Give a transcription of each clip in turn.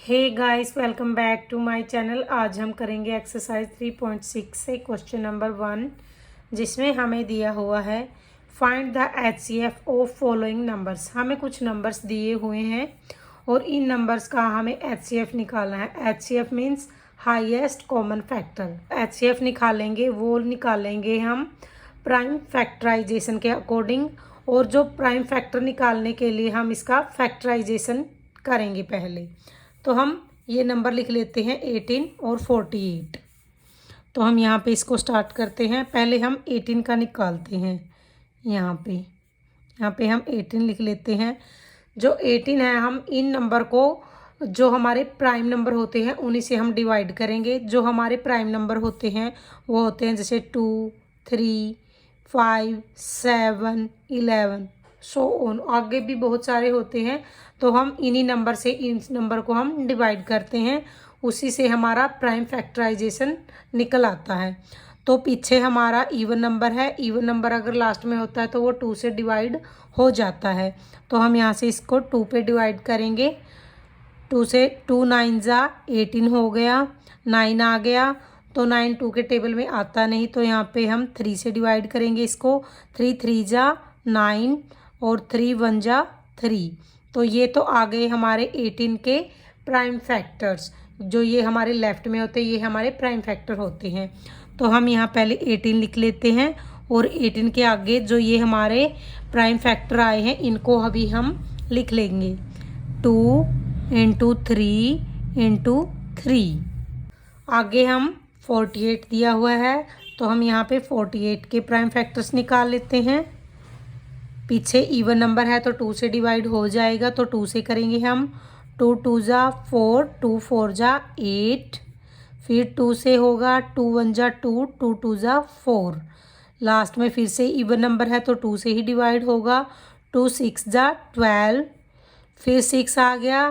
Hey guys, welcome back to my channel. आज हम करेंगे एक्सरसाइज 3.6 से क्वेश्चन नंबर 1, जिसमें हमें दिया हुआ है find the HCF of following numbers. हमें कुछ नंबर्स दिए हुए हैं और इन नंबर्स का हमें एचसीएफ निकालना है। HCF means highest common factor. HCF निकालेंगे वो निकालेंगे हम प्राइम फैक्टराइजेशन के अकॉर्डिंग, और जो प्राइम फैक्टर निकालने के लिए हम इसका फैक्टराइजेशन करेंगे पहले। तो हम ये नंबर लिख लेते हैं 18 और 48। तो हम यहाँ पे इसको स्टार्ट करते हैं। पहले हम 18 का निकालते हैं। यहाँ पे हम 18 लिख लेते हैं। जो 18 है, हम इन नंबर को जो हमारे प्राइम नंबर होते हैं उन्हीं से हम डिवाइड करेंगे। जो हमारे प्राइम नंबर होते हैं वो होते हैं जैसे 2, 3, 5, 7, 11 सो ऑन। आगे भी बहुत सारे होते हैं, तो हम इन्हीं नंबर से इन नंबर को हम डिवाइड करते हैं, उसी से हमारा प्राइम फैक्टराइजेशन निकल आता है। तो पीछे हमारा इवन नंबर है। इवन नंबर अगर लास्ट में होता है तो वो 2 से डिवाइड हो जाता है। तो हम यहाँ से इसको 2 पे डिवाइड करेंगे। 2 से 2 9 जा 18 हो गया, 9 आ गया। तो 9 2 के टेबल में आता नहीं, तो यहाँ पे हम 3 से डिवाइड करेंगे इसको। 3 3 जा 9 और 3 1 जा 3। तो ये तो आ गए हमारे 18 के प्राइम फैक्टर्स। जो ये हमारे लेफ्ट में होते हैं ये हमारे प्राइम फैक्टर होते हैं। तो हम यहाँ पहले 18 लिख लेते हैं, और 18 के आगे जो ये हमारे प्राइम फैक्टर आए हैं इनको अभी हम लिख लेंगे। 2 × 3 × 3। आगे हम 48 दिया हुआ है, तो हम यहाँ पे 48 के प्राइम फैक्टर्स निकाल लेते हैं। पीछे इवन नंबर है तो 2 से डिवाइड हो जाएगा, तो 2 से करेंगे हम। 2 2 जा 4, 2 4 जा 8। फिर 2 से होगा 2 1 जा 2, 2 2 जा 4। लास्ट में फिर से इवन नंबर है तो 2 से ही डिवाइड होगा। 2 6 जा 12। फिर 6 आ गया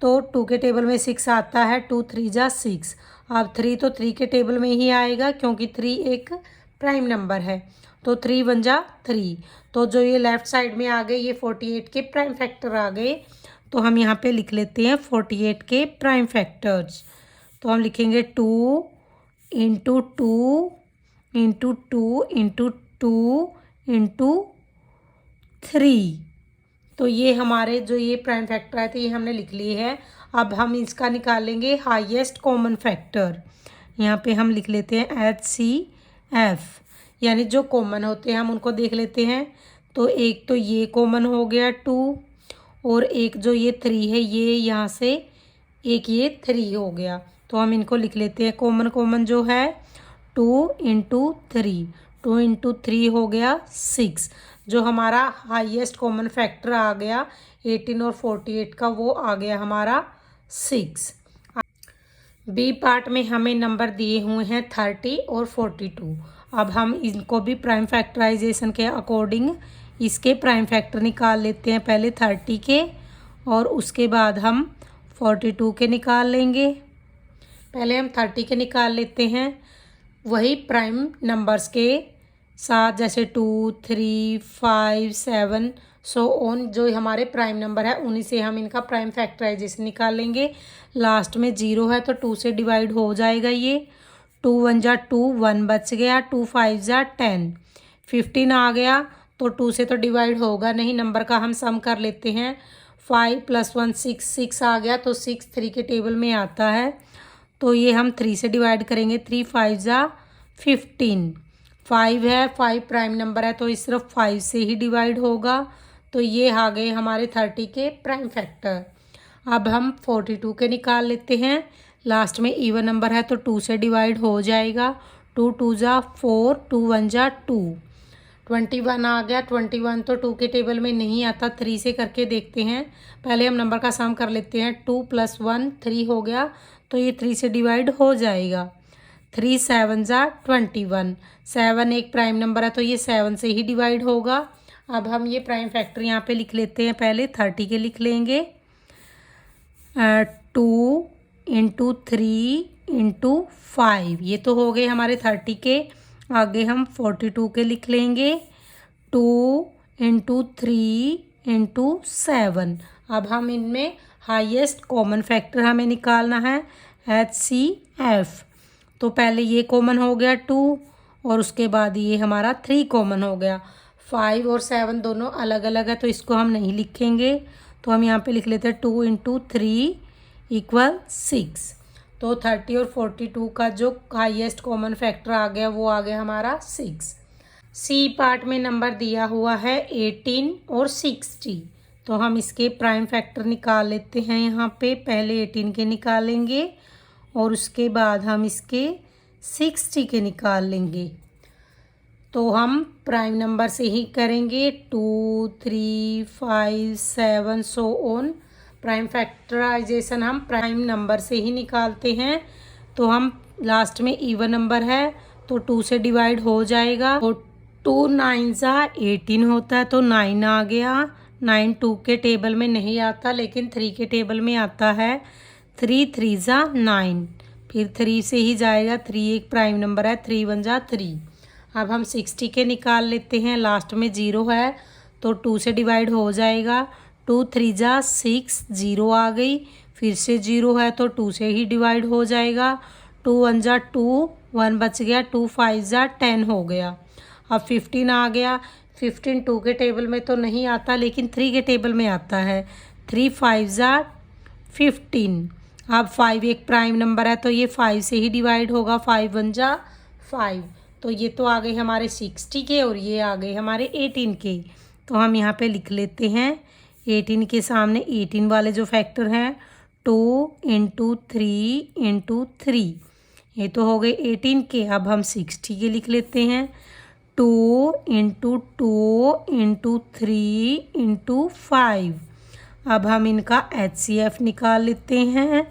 तो 2 के टेबल में 6 आता है। 2 3 जा 6। अब 3 तो 3 के टेबल में ही आएगा, क्योंकि 3 एक प्राइम नंबर है। तो 3 1 जा 3। तो जो ये लेफ्ट साइड में आ गए ये 48 के प्राइम फैक्टर आ गए। तो हम यहाँ पे लिख लेते हैं 48 के प्राइम फैक्टर्स। तो हम लिखेंगे 2 × 2 × 2 × 2 × 3। तो ये हमारे जो ये प्राइम फैक्टर आए थे ये हमने लिख लिए हैं। अब हम इसका निकालेंगे हाईएस्ट कॉमन फैक्टर। यहाँ पे हम लिख लेते हैं HCF, यानी जो कॉमन होते हैं हम उनको देख लेते हैं। तो एक तो ये कॉमन हो गया 2, और एक जो ये 3 है ये यहाँ से एक ये 3 हो गया। तो हम इनको लिख लेते हैं। कॉमन जो है 2 × 3, 2 × 3 हो गया 6। जो हमारा हाईएस्ट कॉमन फैक्टर आ गया 18 और 48 का, वो आ गया हमारा 6। बी पार्ट में हमें नंबर दिए हुए हैं 30 और 42। अब हम इनको भी प्राइम फैक्टराइजेशन के अकॉर्डिंग इसके प्राइम फैक्टर निकाल लेते हैं। पहले 30 के और उसके बाद हम 42 के निकाल लेंगे। पहले हम 30 के निकाल लेते हैं, वही प्राइम नंबर्स के साथ, जैसे 2 3 5 7 सो ऑन। जो हमारे प्राइम नंबर है उन्हीं से हम इनका प्राइम फैक्टराइजेशन निकालेंगे। लास्ट में 0 है तो 2 से डिवाइड हो जाएगा ये। 2 1 जा 2, 1 बच गया। 2 5 जा 10, 15 आ गया। तो 2 से तो डिवाइड होगा नहीं, नंबर का हम सम कर लेते हैं। 5 + 1 6, 6 आ गया। तो 6 3 के टेबल में आता है, तो ये हम 3 से डिवाइड करेंगे। 3 5 जा 15। 5 है, 5 प्राइम नंबर है तो ये सिर्फ 5 से ही डिवाइड होगा। तो ये आ गए हमारे 30 के प्राइम फैक्टर। अब हम 42 के निकाल लेते हैं। लास्ट में इवन नंबर है तो 2 से डिवाइड हो जाएगा। 2 2 जा 4, 2 1 जा 2। 21 आ गया। 21 तो 2 के टेबल में नहीं आता, 3 से करके देखते हैं। पहले हम नंबर का सम कर लेते हैं। 2 + 1 3 हो गया, तो ये 3 से डिवाइड हो जाएगा। 3 7 जा 21। 7 एक प्राइम नंबर है तो ये 7 से ही डिवाइड होगा। अब हम ये प्राइम फैक्टर यहाँ पे लिख लेते हैं। पहले 30 के लिख लेंगे। 2 × 3 × 5, ये तो हो गए हमारे 30 के। आगे हम 42 के लिख लेंगे। 2 × 3 × 7। अब हम इनमें हाईएस्ट कॉमन फैक्टर हमें निकालना है HCF। तो पहले ये कॉमन हो गया 2 और उसके बाद ये हमारा 3 कॉमन हो गया। 5 और 7 दोनों अलग अलग है तो इसको हम नहीं लिखेंगे, तो हम यहाँ पे लिख लेते हैं 2 × 3 = 6। तो 30 और 42 का जो हाईएस्ट कॉमन फैक्टर आ गया वो आ गया हमारा 6। सी पार्ट में नंबर दिया हुआ है 18 और 60। तो हम इसके प्राइम फैक्टर निकाल लेते हैं। यहाँ पे पहले 18 के निकालेंगे और उसके बाद हम इसके 60 के निकाल लेंगे। तो हम प्राइम नंबर से ही करेंगे 2, 3, 5, 7 सो ऑन। प्राइम फैक्टराइजेशन हम प्राइम नंबर से ही निकालते हैं। तो हम लास्ट में इवन नंबर है तो 2 से डिवाइड हो जाएगा। तो 2 9 = 18 होता है तो 9 आ गया। 9 2 के टेबल में नहीं आता लेकिन 3 के टेबल में आता है। 3 3 = 9, फिर 3 से ही जाएगा। 3 एक प्राइम नंबर है। 3 1 = 3। अब हम 60 के निकाल लेते हैं। लास्ट में 0 है तो 2 से डिवाइड हो जाएगा। 2 3 = 6, 0 आ गई। फिर से 0 है तो 2 से ही डिवाइड हो जाएगा। 2 1 = 2, 1 बच गया। 2 5 = 10 हो गया। अब 15 आ गया। 15 2 के टेबल में तो नहीं आता लेकिन 3 के टेबल में आता है। 3 5 = 15। अब 5 एक प्राइम नंबर है तो ये 5 से ही डिवाइड होगा। 5 1 = 5। तो ये तो आ गए हमारे 60 के और ये आ गए हमारे 18 के। तो हम यहाँ पे लिख लेते हैं 18 के सामने 18 वाले जो फैक्टर हैं 2 × 3 × 3, ये तो हो गए 18 के। अब हम 60 के लिख लेते हैं 2 × 2 × 3 × 5। अब हम इनका HCF निकाल लेते हैं।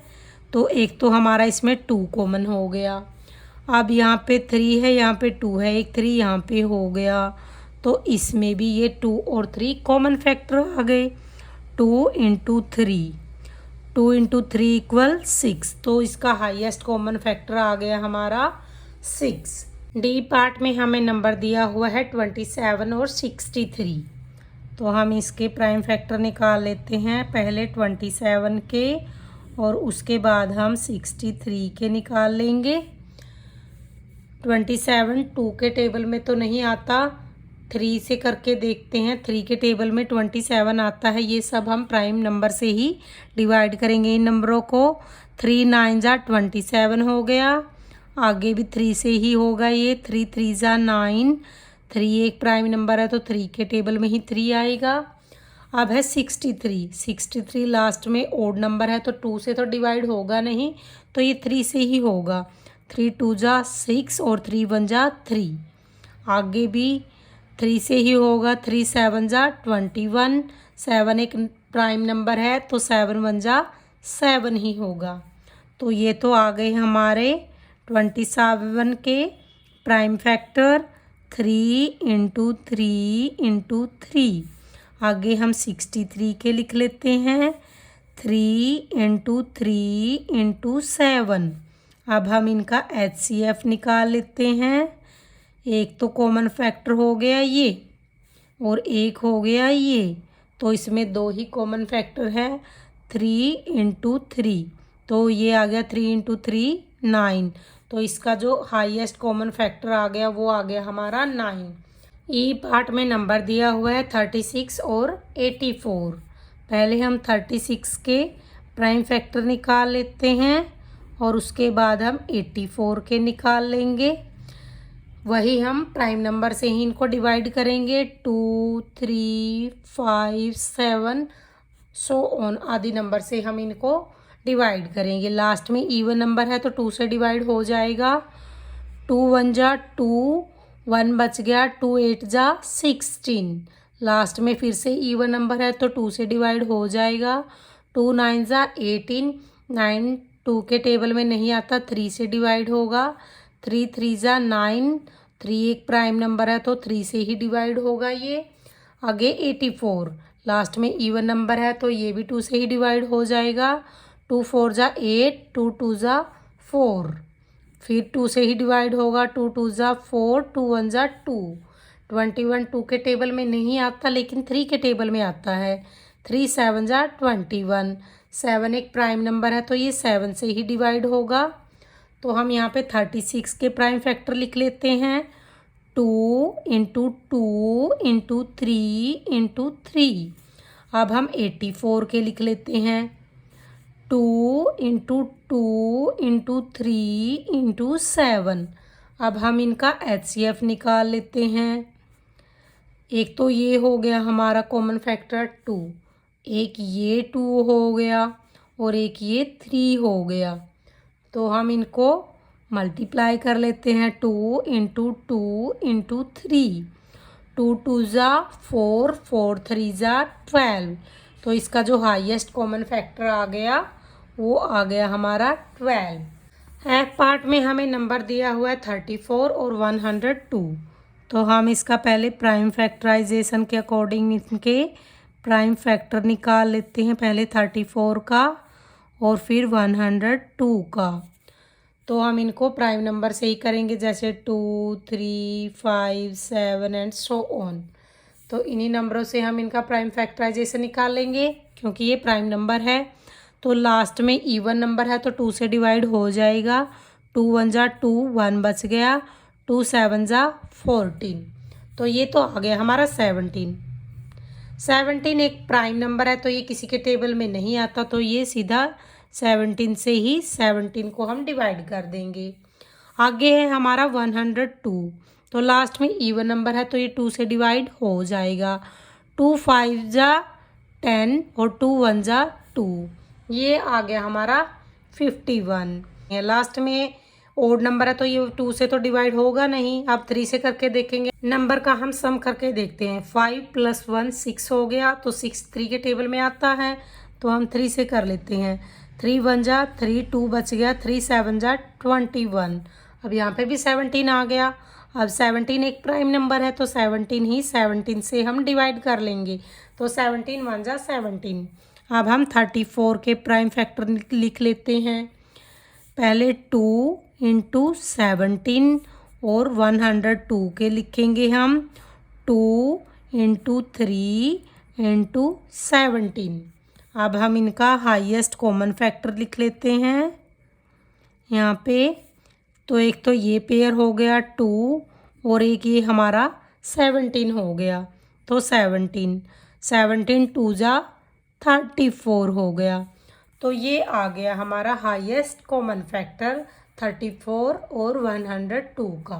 तो एक तो हमारा इसमें 2 कॉमन हो गया। अब यहाँ पे 3 है, यहाँ पे 2 है, एक 3 यहाँ पे हो गया। तो इसमें भी ये 2 और 3 कॉमन फैक्टर आ गए। 2 × 3, 2 × 3 = 6। तो इसका हाईएस्ट कॉमन फैक्टर आ गया हमारा 6। डी पार्ट में हमें नंबर दिया हुआ है 27 और 63। तो हम इसके प्राइम फैक्टर निकाल लेते हैं। पहले 27 के और उसके बाद हम 63 के निकाल लेंगे। 27 2 के टेबल में तो नहीं आता, 3 से करके देखते हैं। 3 के टेबल में 27 आता है। ये सब हम प्राइम नंबर से ही डिवाइड करेंगे इन नंबरों को। 3 9 = 27 हो गया। आगे भी 3 से ही होगा ये। 3 3 = 9। 3 एक प्राइम नंबर है तो 3 के टेबल में ही 3 आएगा। अब है 63। 63 लास्ट में ओड नंबर है तो 2 से तो डिवाइड होगा नहीं, तो ये 3 से ही होगा। 3 2 = 6 और 3 1 = 3। आगे भी 3 से ही होगा। 3 7 = 21। 7 एक प्राइम नंबर है तो 7 1 = 7 ही होगा। तो ये तो आ गए हमारे 27 के प्राइम फैक्टर 3 × 3 × 3। आगे हम 63 के लिख लेते हैं 3 × 3 × 7। अब हम इनका HCF निकाल लेते हैं। एक तो कॉमन फैक्टर हो गया ये और एक हो गया ये। तो इसमें 2 ही कॉमन फैक्टर है 3 × 3। तो ये आ गया 3 × 3 9। तो इसका जो हाईएस्ट कॉमन फैक्टर आ गया वो आ गया हमारा 9। ई पार्ट में नंबर दिया हुआ है 36 और 84। पहले हम 36 के प्राइम फैक्टर निकाल लेते हैं और उसके बाद हम 84 के निकाल लेंगे। वही हम प्राइम नंबर से ही इनको डिवाइड करेंगे। 2 3 5 7 सो ऑन आदि नंबर से हम इनको डिवाइड करेंगे। लास्ट में इवन नंबर है तो 2 से डिवाइड हो जाएगा। 2 1 = 2, 1 बच गया। 2 8 = 16। लास्ट में फिर से इवन नंबर है तो 2 से डिवाइड हो जाएगा। 2 9 = 18। 9 2 के टेबल में नहीं आता, 3 से डिवाइड होगा। 3 3 = 9। 3 एक प्राइम नंबर है तो 3 से ही डिवाइड होगा ये। आगे 84 लास्ट में इवन नंबर है तो ये भी 2 से ही डिवाइड हो जाएगा। 2 4 = 8, 2 2 = 4। फिर 2 से ही डिवाइड होगा। 2 2 = 4, 2 1 = 2। 21 2 के टेबल में नहीं आता लेकिन 3 के टेबल में आता है। 3 7 = 21। 7 एक प्राइम नंबर है तो ये 7 से ही डिवाइड होगा। तो हम यहाँ पे 36 के प्राइम फैक्टर लिख लेते हैं। 2 इंटू 2 इंटू 3 इंटू 3। अब हम 84 के लिख लेते हैं। 2 इंटू 2 इंटू 3 इंटू 7। अब हम इनका HCF निकाल लेते हैं। एक तो ये हो गया हमारा कॉमन फैक्टर 2, एक ये 2 हो गया और एक ये 3 हो गया। तो हम इनको मल्टीप्लाई कर लेते हैं। 2 इंटू 2 इंटू 3। 2 2 ज़ा 4, 4 3 ज़ा 12। तो इसका जो हाईएस्ट कॉमन फैक्टर आ गया वो आ गया हमारा 12। एफ पार्ट में हमें नंबर दिया हुआ है 34 और 102। तो हम इसका पहले प्राइम फैक्टराइजेशन के अकॉर्डिंग इनके प्राइम फैक्टर निकाल लेते हैं। पहले 34 का और फिर 102 का। तो हम इनको प्राइम नंबर से ही करेंगे, जैसे 2 3 5 7 एंड सो ऑन। तो इन्हीं नंबरों से हम इनका प्राइम फैक्टराइजेशन निकाल लेंगे क्योंकि ये प्राइम नंबर है। तो लास्ट में इवन नंबर है तो 2 से डिवाइड हो जाएगा। 2 1 ज़ा 2, 1 बच गया। 2 7 ज़ा 14। तो ये तो आ गया हमारा 17। 17 एक प्राइम नंबर है तो ये किसी के टेबल में नहीं आता, तो ये सीधा 17 से ही 17 को हम डिवाइड कर देंगे। आगे है हमारा 102। तो लास्ट में इवन नंबर है तो ये 2 से डिवाइड हो जाएगा। 2 5 ज़ा 10 और 2 1 ज़ा 2। ये आ गया हमारा 51। लास्ट में ओड नंबर है तो ये 2 से तो डिवाइड होगा नहीं। अब 3 से करके देखेंगे। नंबर का हम सम करके देखते हैं। 5 + 1 6 हो गया, तो 6 3 के टेबल में आता है, तो हम 3 से कर लेते हैं। 3 1 ज़ा 3, 2 बच गया। 3 7 ज़ा 21। अब यहाँ पे भी 17 आ गया। अब 17 एक प्राइम नंबर है तो 17 ही 17 से हम डिवाइड कर लेंगे। तो 17 1 ज़ा 17। अब हम 34 के प्राइम फैक्टर लिख लेते हैं। पहले 2 इंटू 17 और 102 के लिखेंगे हम। 2 इंटू 3 इंटू 17। अब हम इनका हाईएस्ट कॉमन फैक्टर लिख लेते हैं यहाँ पे। तो एक तो ये पेयर हो गया 2 और एक ये हमारा 17 हो गया। तो 17 2 ज़ा 34 हो गया। तो ये आ गया हमारा हाईएस्ट कॉमन फैक्टर 34 और 102 का।